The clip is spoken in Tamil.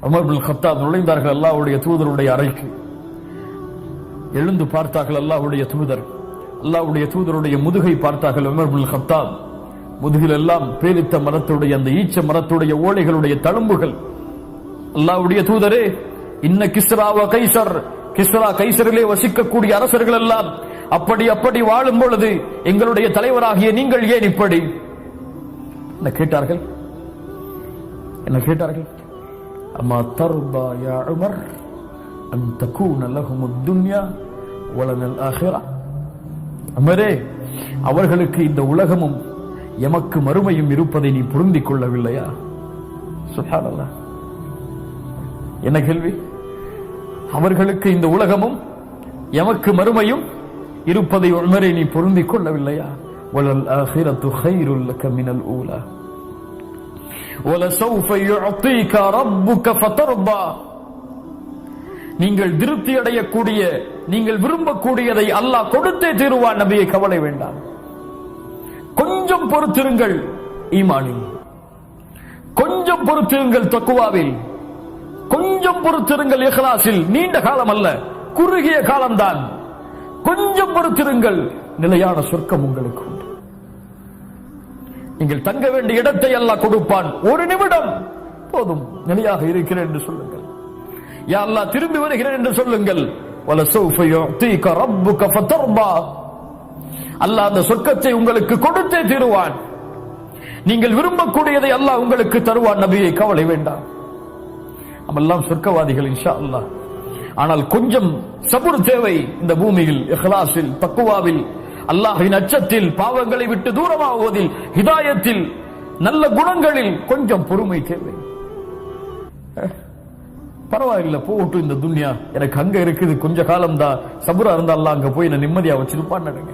உமர் இப்னு கத்தாப் நுழைந்தார்கள் அல்லாஹ்வுடைய தூதருடைய அறைக்கு. எழுந்து பார்த்தார்கள் அல்லாஹ்வுடைய தூதர். அல்லாஹ்வுடைய தூதருடைய முதுகை பார்த்தார்கள் உமர் இப்னு கத்தாப். முதுகில் எல்லாம் பேரித்த மரத்துடைய அந்த ஈச்ச மரத்துடைய ஓலைகளுடைய தழும்புகள். அல்லாஹ்வுடைய தூதரே, இன்ன கிஸ்ரா வ கைசர், கிஸ்ரா கைசரிலே வசிக்கக்கூடிய அரசர்கள் எல்லாம் அப்படி அப்படி வாழும் பொழுது எங்களுடைய தலைவராகிய நீங்கள் ஏன் இப்படி என்ன கேட்டார்கள்? என்ன கேட்டார்கள்? அம்மா தர்பா யா உமர் அன் தகூன லஹும் துன்யா வலனல் ஆখিরা. உமரே, அவர்களுக்கு இந்த உலகமும் எமக்கு மறுமையும் இருப்பதை நீ புரிந்து கொள்ளவில்லையா? சுப்ஹானல்லாஹ். என்ன கேள்வி? அவர்களுக்கு இந்த உலகமும் எமக்கு மறுமையும் இருப்பதை உமரே நீ பொருந்திக் கொள்ளவில்லையா? வலல் ஆখিরাத்து கைருல் லக மினல் ஊலா வலசௌஃப யுஅதீக ரப்புக ஃபதர்பா. நீங்கள் திருப்தி அடையக்கூடிய, நீங்கள் விரும்பக்கூடியதை அல்லாஹ் கொடுத்தே தீருவான். நபியே, கவலை வேண்டாம். கொஞ்சம் பொறுத்திருங்கள் ஈமானில், கொஞ்சம் பொறுத்திருங்கள் தக்வாவில், கொஞ்சம் பொறுத்திருங்கள் இஹ்லாஸில். நீண்ட காலம் அல்ல, குறுகிய காலம்தான். கொஞ்சம் பொறுத்திருங்கள், நிலையான சொர்க்கம் உங்களுக்கு உண்டு. நீங்கள் தங்க வேண்டிய இடத்தை அல்லாஹ் கொடுப்பான். ஒரு நிமிடம் போதும், நிலையாக இருக்கிறேன் என்று சொல்லுங்கள். யா அல்லாஹ், திரும்பி வருகிறேன் என்று சொல்லுங்கள். வலசௌஃப யுஅதீக ரப்புக ஃபதர்பா. அல்லாஹ் அந்த சொர்க்கத்தை உங்களுக்கு கொடுத்தே தீருவான். நீங்கள் விரும்பக்கூடியதை அல்லாஹ் உங்களுக்கு தருவான். நபியை, கவலை வேண்டாம். நம்மெல்லாம் சொர்க்கவாதிகள் இன்ஷா அல்லாஹ். ஆனால் கொஞ்சம் சபுர் தேவை. இந்த பூமியில் இஹ்லாஸில், தக்வாவில், அல்லாஹ்வின் அச்சத்தில், பாவங்களை விட்டு தூரமாகுவதில், ஹிதாயத்தில், நல்ல குணங்களில் கொஞ்சம் பொறுமை தேவை. பரவாயில்லை, போகட்டும் இந்த துன்யா, எனக்கு அங்க இருக்குது கொஞ்ச காலம் தான், சபுரா இருந்தா அல்லாஹ் அங்க போய் நான் நிம்மதியா வச்சிருப்பான்னு நினைங்க.